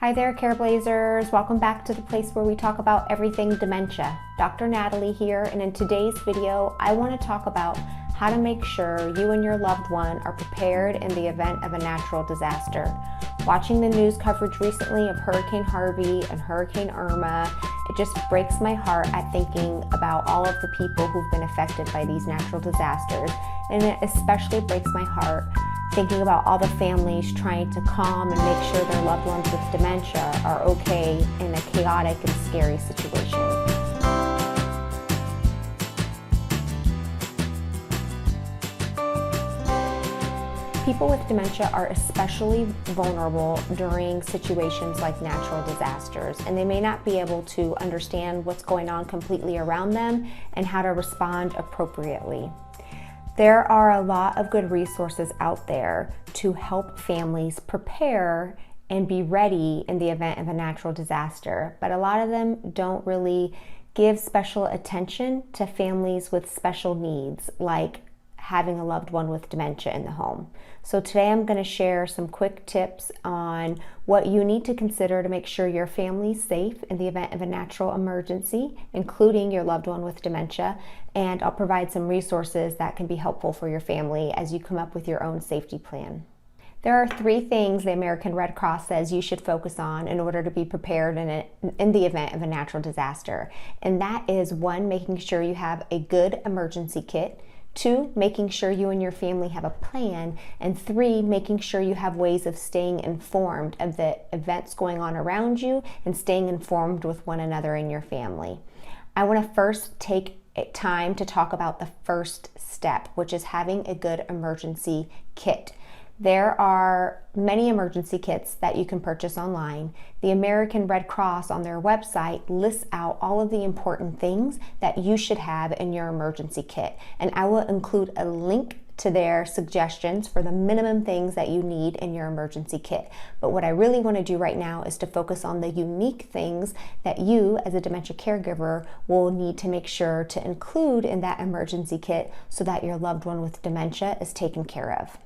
Hi there, Careblazers. Welcome back to the place where we talk about everything dementia. Dr. Natalie here, and in today's video, I want to talk about how to make sure you and your loved one are prepared in the event of a natural disaster. Watching the news coverage recently of Hurricane Harvey and Hurricane Irma, it just breaks my heart at thinking about all of the people who've been affected by these natural disasters, and it especially breaks my heart thinking about all the families trying to calm and make sure their loved ones with dementia are okay in a chaotic and scary situation. People with dementia are especially vulnerable during situations like natural disasters, and they may not be able to understand what's going on completely around them and how to respond appropriately. There are a lot of good resources out there to help families prepare and be ready in the event of a natural disaster, but a lot of them don't really give special attention to families with special needs, like having a loved one with dementia in the home. So today I'm going to share some quick tips on what you need to consider to make sure your family's safe in the event of a natural emergency, including your loved one with dementia, and I'll provide some resources that can be helpful for your family as you come up with your own safety plan. There are 3 things the American Red Cross says you should focus on in order to be prepared in the event of a natural disaster. And that is 1, making sure you have a good emergency kit, 2, making sure you and your family have a plan, and 3, making sure you have ways of staying informed of the events going on around you and staying informed with one another in your family. I want to first take time to talk about the first step, which is having a good emergency kit. There are many emergency kits that you can purchase online. The American Red Cross on their website lists out all of the important things that you should have in your emergency kit. And I will include a link to their suggestions for the minimum things that you need in your emergency kit. But what I really want to do right now is to focus on the unique things that you as a dementia caregiver will need to make sure to include in that emergency kit so that your loved one with dementia is taken care of.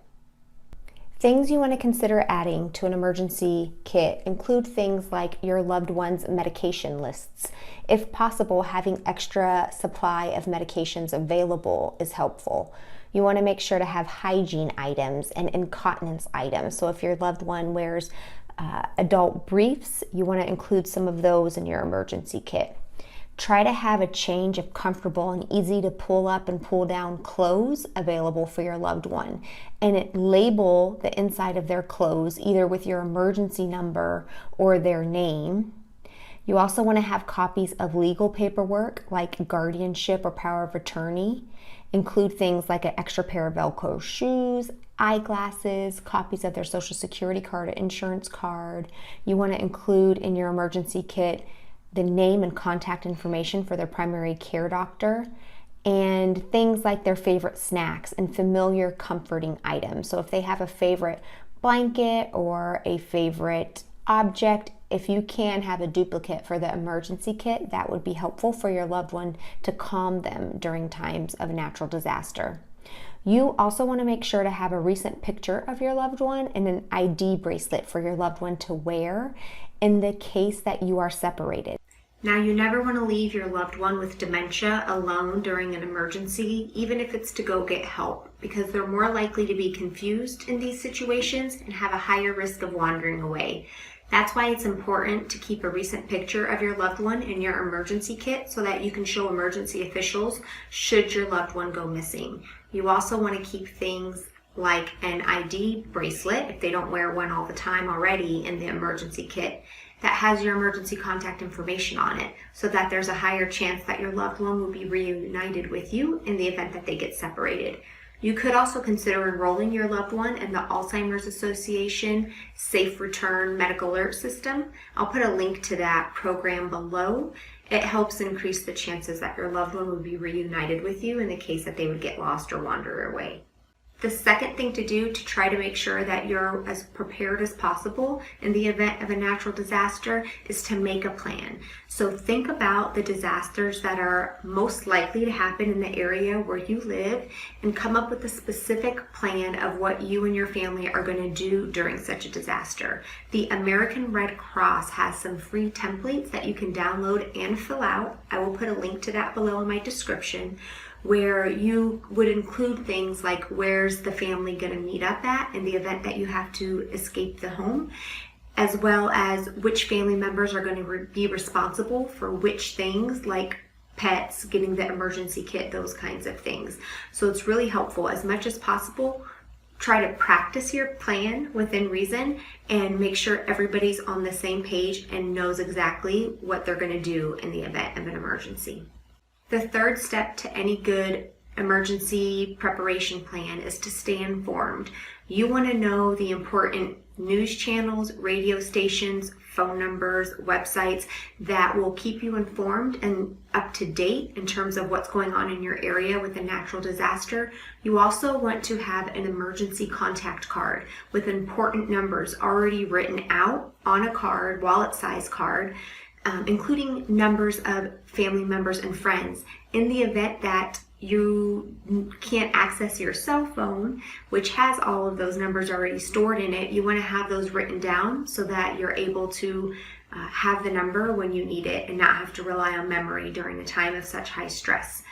Things you want to consider adding to an emergency kit include things like your loved one's medication lists. If possible, having extra supply of medications available is helpful. You want to make sure to have hygiene items and incontinence items. So if your loved one wears adult briefs, you want to include some of those in your emergency kit. Try to have a change of comfortable and easy to pull up and pull down clothes available for your loved one, and label the inside of their clothes either with your emergency number or their name. You also want to have copies of legal paperwork like guardianship or power of attorney. Include things like an extra pair of Velcro shoes, eyeglasses, copies of their social security card or insurance card. You want to include in your emergency kit the name and contact information for their primary care doctor, and things like their favorite snacks and familiar comforting items. So if they have a favorite blanket or a favorite object, if you can have a duplicate for the emergency kit, that would be helpful for your loved one to calm them during times of natural disaster. You also want to make sure to have a recent picture of your loved one and an ID bracelet for your loved one to wear in the case that you are separated. Now, you never want to leave your loved one with dementia alone during an emergency, even if it's to go get help, because they're more likely to be confused in these situations and have a higher risk of wandering away. That's why it's important to keep a recent picture of your loved one in your emergency kit so that you can show emergency officials should your loved one go missing. You also want to keep things like an ID bracelet, if they don't wear one all the time already, in the emergency kit that has your emergency contact information on it, so that there's a higher chance that your loved one will be reunited with you in the event that they get separated. You could also consider enrolling your loved one in the Alzheimer's Association Safe Return Medical Alert System. I'll put a link to that program below. It helps increase the chances that your loved one will be reunited with you in the case that they would get lost or wander away. The second thing to do to try to make sure that you're as prepared as possible in the event of a natural disaster is to make a plan. So think about the disasters that are most likely to happen in the area where you live and come up with a specific plan of what you and your family are going to do during such a disaster. The American Red Cross has some free templates that you can download and fill out. I will put a link to that below in my description, where you would include things like where's the family going to meet up at in the event that you have to escape the home, as well as which family members are going to be responsible for which things, like pets, getting the emergency kit, those kinds of things. So it's really helpful. As much as possible, try to practice your plan within reason and make sure everybody's on the same page and knows exactly what they're going to do in the event of an emergency. The third step to any good emergency preparation plan is to stay informed. You want to know the important news channels, radio stations, phone numbers, websites that will keep you informed and up to date in terms of what's going on in your area with a natural disaster. You also want to have an emergency contact card with important numbers already written out on a card, wallet-size card, including numbers of family members and friends. In the event that you can't access your cell phone, which has all of those numbers already stored in it, you want to have those written down so that you're able to have the number when you need it and not have to rely on memory during a time of such high stress.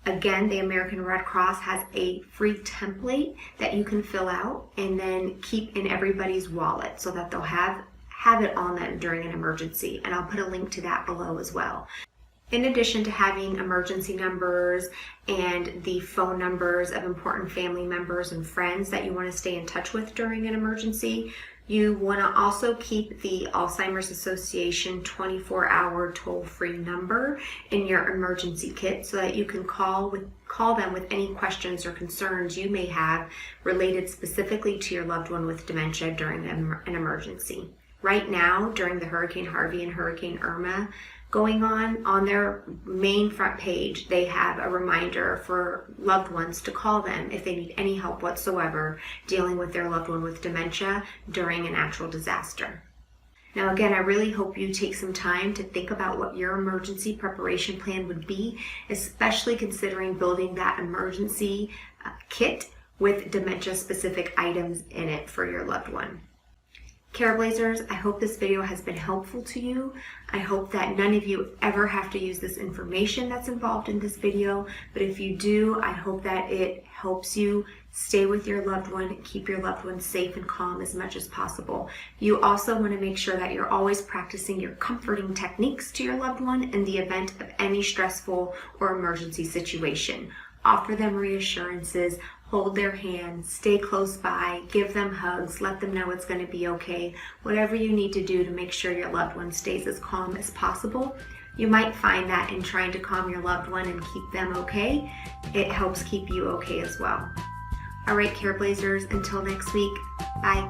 Again, the American Red Cross has a free template that you can fill out and then keep in everybody's wallet so that they'll have it on them during an emergency, and I'll put a link to that below as well. In addition to having emergency numbers and the phone numbers of important family members and friends that you want to stay in touch with during an emergency, you want to also keep the Alzheimer's Association 24-hour toll-free number in your emergency kit so that you can call them with any questions or concerns you may have related specifically to your loved one with dementia during an emergency. Right now, during the Hurricane Harvey and Hurricane Irma going on their main front page, they have a reminder for loved ones to call them if they need any help whatsoever dealing with their loved one with dementia during a natural disaster. Now again, I really hope you take some time to think about what your emergency preparation plan would be, especially considering building that emergency kit with dementia-specific items in it for your loved one. Careblazers, I hope this video has been helpful to you. I hope that none of you ever have to use this information that's involved in this video, but if you do, I hope that it helps you stay with your loved one and keep your loved one safe and calm as much as possible. You also want to make sure that you're always practicing your comforting techniques to your loved one in the event of any stressful or emergency situation. Offer them reassurances, hold their hand, stay close by, give them hugs, let them know it's going to be okay. Whatever you need to do to make sure your loved one stays as calm as possible. You might find that in trying to calm your loved one and keep them okay, it helps keep you okay as well. All right, Careblazers, until next week, bye.